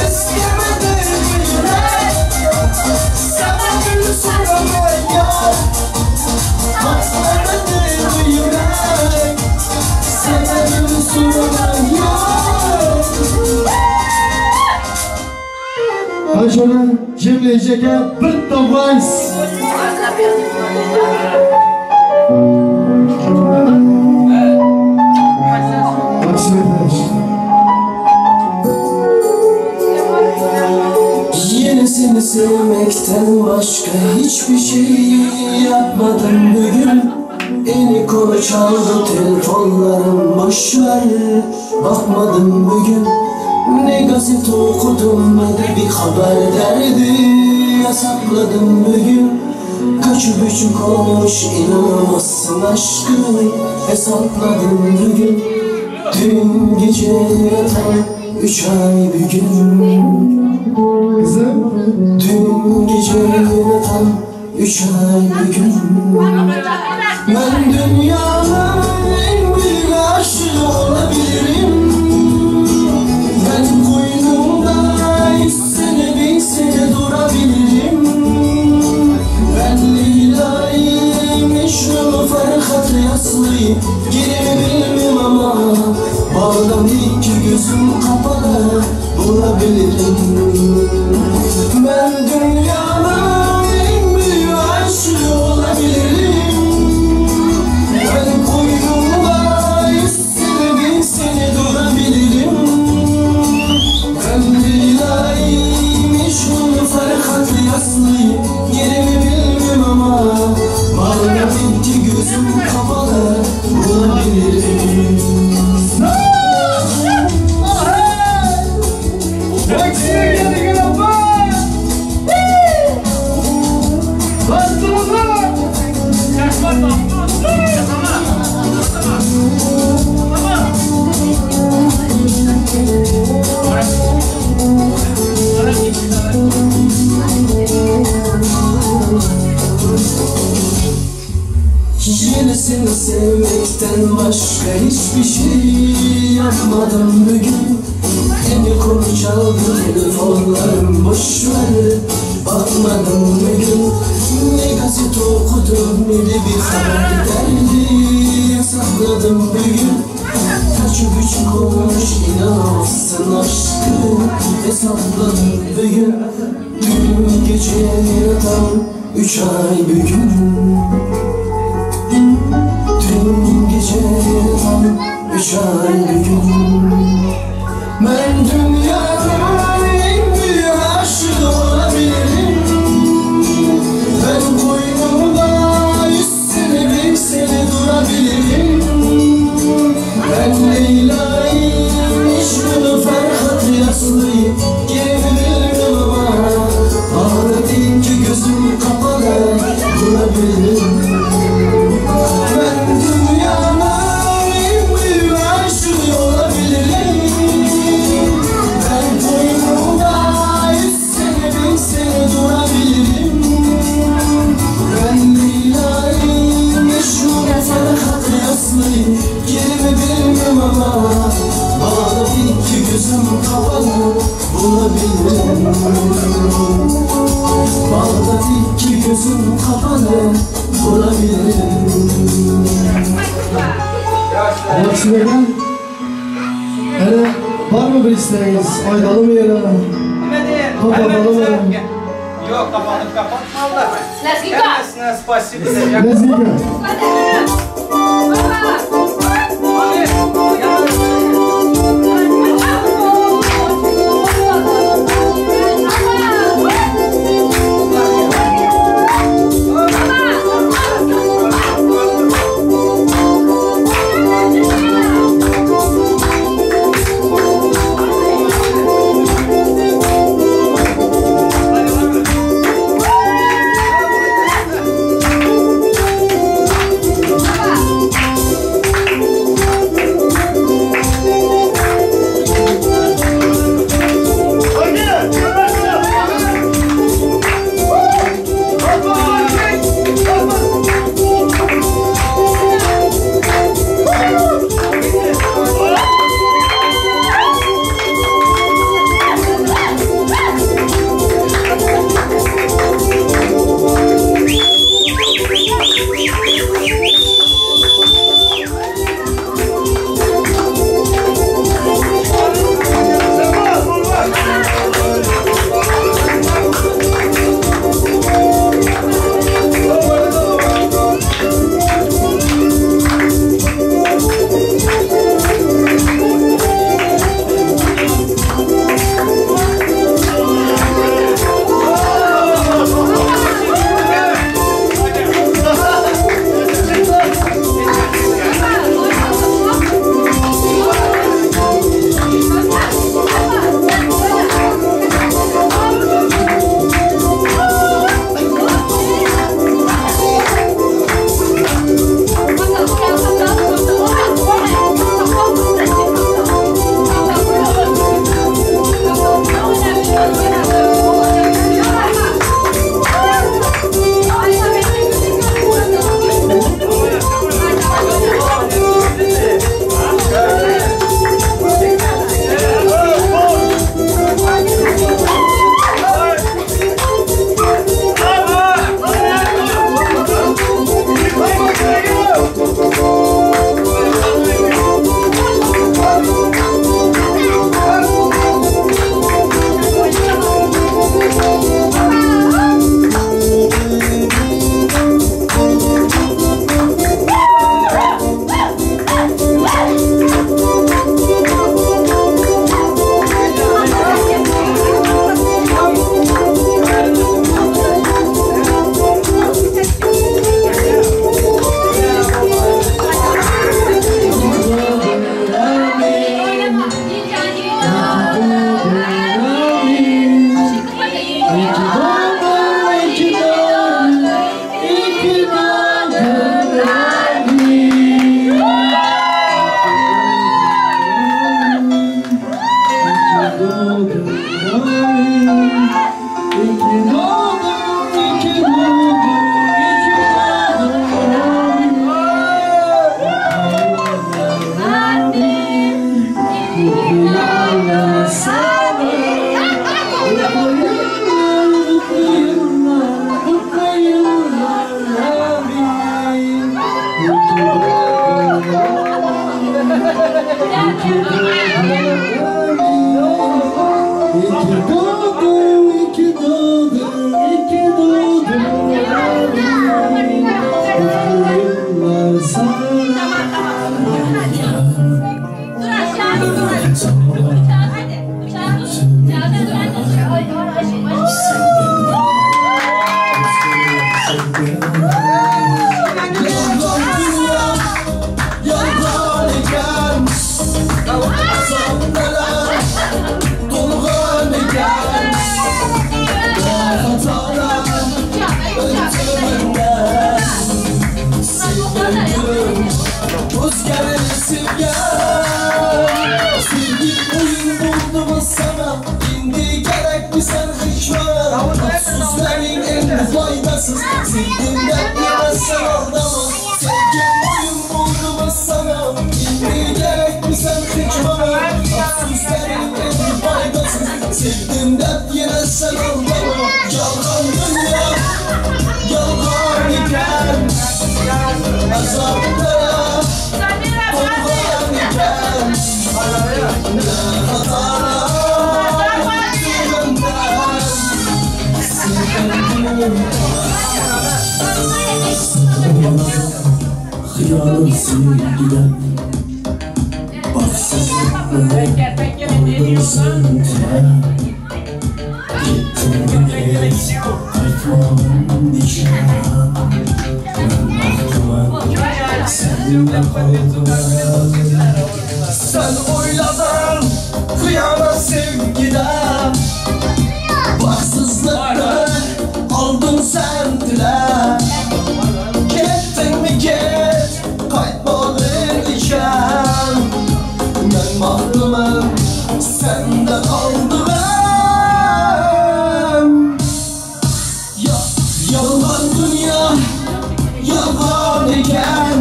İstemedi bu yürek Sebebini sormayan Haklıdır bu yürek Sebebini sormayan Aşağıda cimleyecek bir davans. Yenisini sevmekten başka hiçbir şey yapmadım bugün. Eni konu çaldı telefonlarım boşver. Bakmadım bugün. Ne gazete okudum ne de bir haber derdi yasakladım bugün. Kaç buçuk olmuş inanamazsın aşkım hesapladım bugün. Dün gece yatan 3 ay bir gün. Dün gece yatan 3 ay bir gün. Ben dünyanın en büyük aşığı olabilirim. Ben koynumda 100 sene 1000 sene durabilirim. Ben Leyla'yı, Mecnun'u, Ferhat'ı, Yaslı'yı girimi bilmem ama bağdan iki gözüm kapalı bulabilirim. Ben dünyanın en büyük aşığı olabilirim. Ben koynumda 100 sene 1000 sene durabilirim. Ben Leyla'yı, Mecnun'u, Ferhat'ı, Yaslı'yı yerimi bilmem ama bağdan iki gözüm kapalı bulabilirim. seni sevmekten başka hiçbir şey yapmadım bugün. Beni konu çaldı telefonlarım boşver, bakmadım bugün. Ne gazete okudum ne de bir haber derdi sakladım bugün. Taşı küçük olmuş inanamazsın aşkı hesapladım bugün. Dün gece tam 3 ay bugün. Dün gece tam 3 ay bugün. Ben dünyanın en büyük aşığı olabilirim. Ben boynumda 100 sene 1000 sene durabilirim. Ben Leyla'yı, Mecnun'u, Ferhat Yaslı'yı gelebilirim ama bana değil ki gözüm kapalı durabilirim. Ben dünyanın en büyük aşığı olabilirim. Ben boynumda 100 sene 1000 sene durabilirim. Ben Leyla'yı, Mecnun'u, Ferhat Yaslı'yı gelebilirim ama bana değil ki gözüm kapalı bulabilirim. Bana değil ki gözüm kapalı bulabilirim. Başlayalım. Hele var mı bir isteğiniz? Aydalı mı yere? Kapatalım mı? Yok, kapatıp kapatmadılar. Nazgika. Kendisine spasibo. Nazgika. baksız sevdiğimden yine sen aldama. Sevgim oyun buldu mu sana? Bilmeyi gerek mi sen hiç bana? Afsuslarım en faydasız sevdiğimden yine sen aldama. Yalgan dünya yalgan iken azaplara kurban iken ne hatalar benden sevdim. Hıyanın sevgiden baksızlıkla aldın sen tren. Gittin gideriz kaytmağın dişine. Ben aklıma seninle kaldım. Sen oyladın hıyanın sevgiden baksızlıkla aldın sen tren. Gittin mi git kaytmadın içen. Ben mahrumum sende kaldım. Yalan dünya yalan iken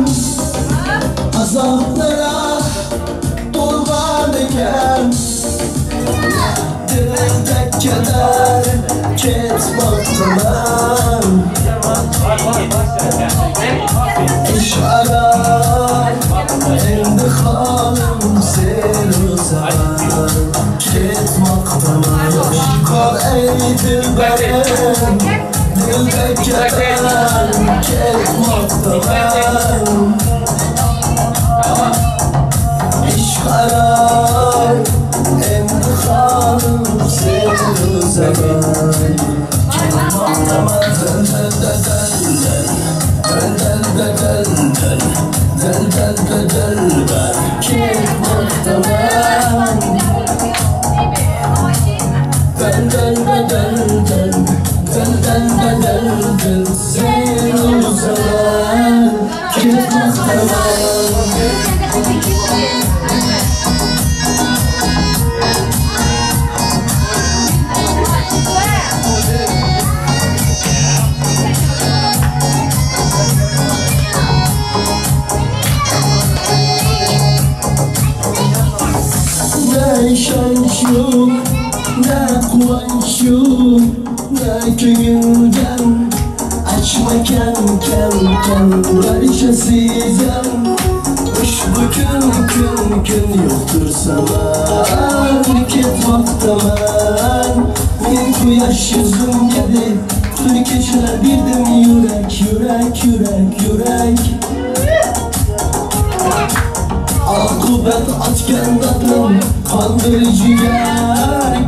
azaplara kurban iken dilde keder ketmaktaman. İş arar endi halim sen uzar ketmaktaman. Kal ey dilberim dilde keder ketmaktaman. İş arar endi halim sen uzar ketmaktaman. Ne şans yok, ne kıvanç yok, ne köyümden açma kem barışa sizden. Ushbu gün yoktur sana ketmaktaman. Men quyosh yuzimga deb tun kechalar berdim yurak. Akıbet atgandadim kandırıcıya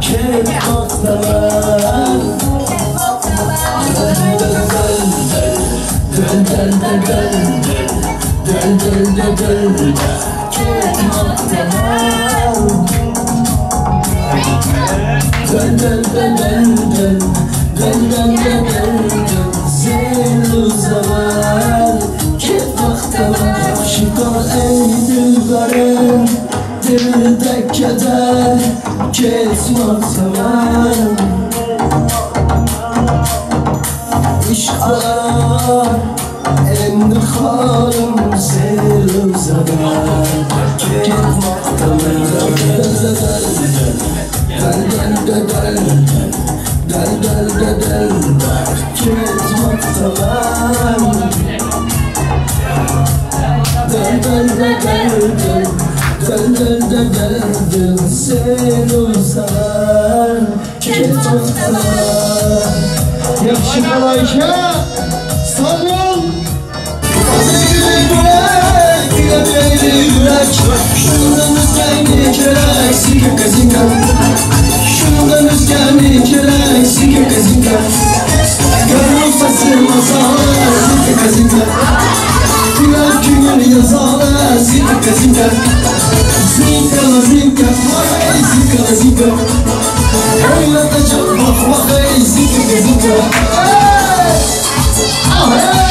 ketmaktaman. Sen uzalar ketmaktaman. Şikar ey dilberim dilde keder ketmaktaman. İş arar endi halim sen uzalar ketmaktaman. Sen uzar ketmaktaman. Yakışıklı Ayşe sağ ol. Şundan özgeni kerek sikir zinka. Şundan özgeni kerek sikir zinka. Gönül sesi masalar sikir zinka. Güler günür yazarlar sikir zinka. Zinka vay zinka. Oynatacak bak sikir zinka. Oynat.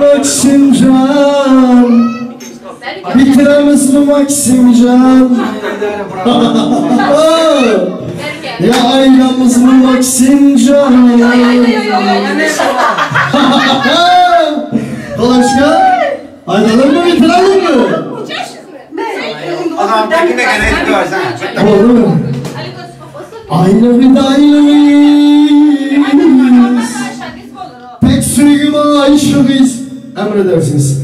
Maksimcan Bitiremez mi Maksimcan Ya ayramız mı Maksimcan Kalaşka Aynalar mı bitirelim mi? Adam tekine gene ediyorsan. Olur mu? Ayna vidayız Pek sürgüm aşığız Emredersiniz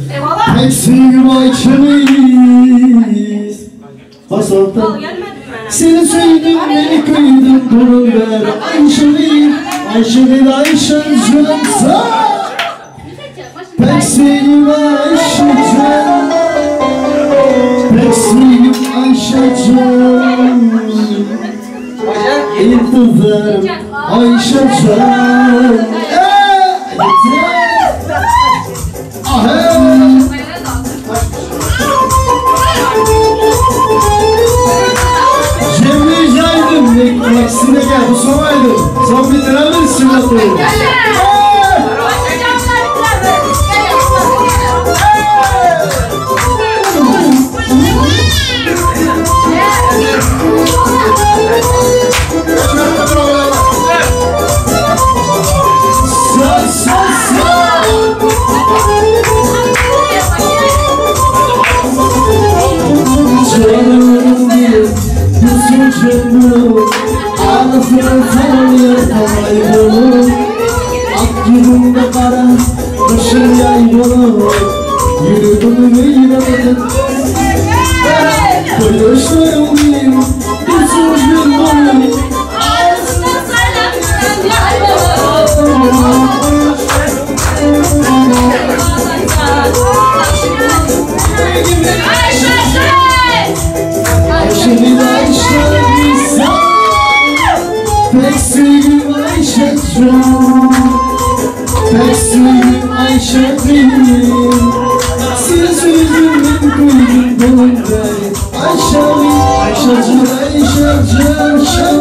Pek sürgüm aşığız Basarda Seni söyledim beni kıydın Kurul ver Ayşığız Ayşığız Ayşığız Pek sürgüm aşığız Pek sürgüm aşığız İntizar Ayşecan Cemil Caydın Aksine gel bu son aydır Son bitirebilirsin atlayı Ağlasın tanıyor kaybolu Ak yüzünde kara Başın yaybolu Yürüdüm meyranı Koyuşlarım benim Düzsüz bir bana Ağlasına selam Ayşe'nin Ayşe'nin Pek sevgim Ayşe'cim Pek sevgim Ayşe'cim Seni sözümün koydum dolunca Ayşe'cim Ayşe'cim Ayşe'cim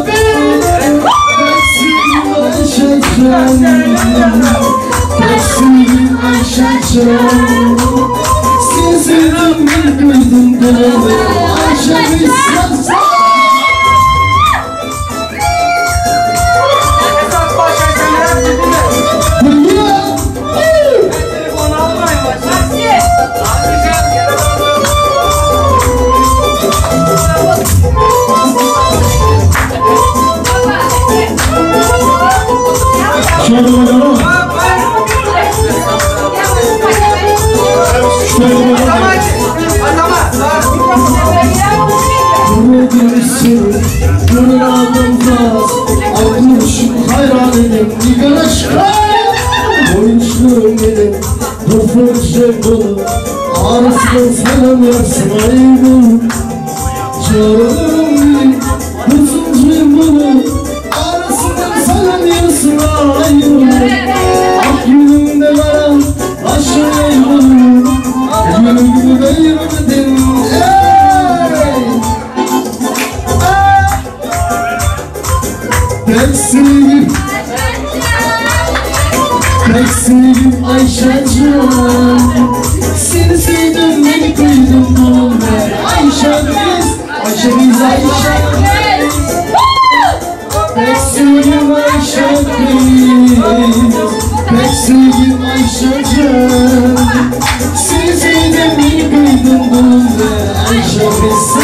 Bekçiyim Ayşe'cim Seni sevdim bir gördüm kolunu Ayşe bir satsana Şöyle bakalım. Şöyle bakalım. Bunu görürsün, bunu aldım faz. Almışım hayran edin, nigar aşkım. Oyunçluğum dedim, rıfırcı bunu. Ağrısını selam yarsın ayıbım. Çağırırım benim, rıfırcı bunu. Ağrısını selam yarsın ayıbım. Ak yüzümde varan, aşağı yolum. Gülümü vermedim, Pek sevdim Ayşe'cim Seni sevdim beni koydum kolumda Ayşe biz Pek sevdim Ayşe biz Pek sevdim Ayşe'cim Seni sevdim beni koydum kolumda Ayşe biz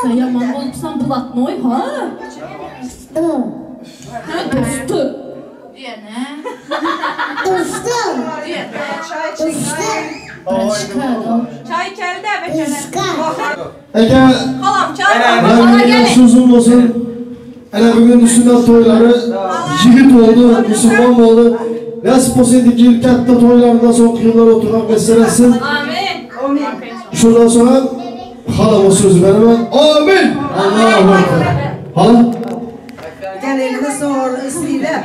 Sen yaman olupsan bulatmoy ha? Ha dostu. Diyene. Dostum. Çay içeride bekle. Eğer Halam çay. ben sözüm olsun Hele bugün sünnet toyları Jigit oldu, Müslüman oldu Nasip olsaydı ki ilk hatta toylarında son yıllar oturan meselesi Amin. Şuradan sonra halama söz vermem Amin Allah'a emanet Hala Gelelini sor ısıyla.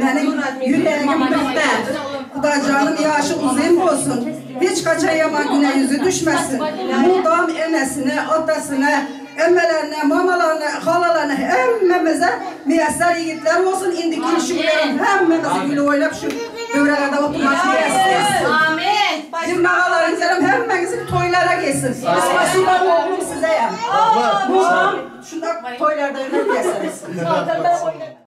Benim yüreğim bitti. Bu da canım yaşı uzun olsun. Hiç kaçayama güne yüzü düşmesin. Mudam enesine, atasına, emmelerine, mamalarına, halalarına, emmemize müyesser yiğitler olsun. İndiki işimlerin hemmemizi gülü oylap şu bövrelerde oturmak müyesser. Amin. Cırnağaların canım hemmemizin toylara gelsin. İspasiba oğlum size ya. Bu şunda toylarda öyle müyesseriz.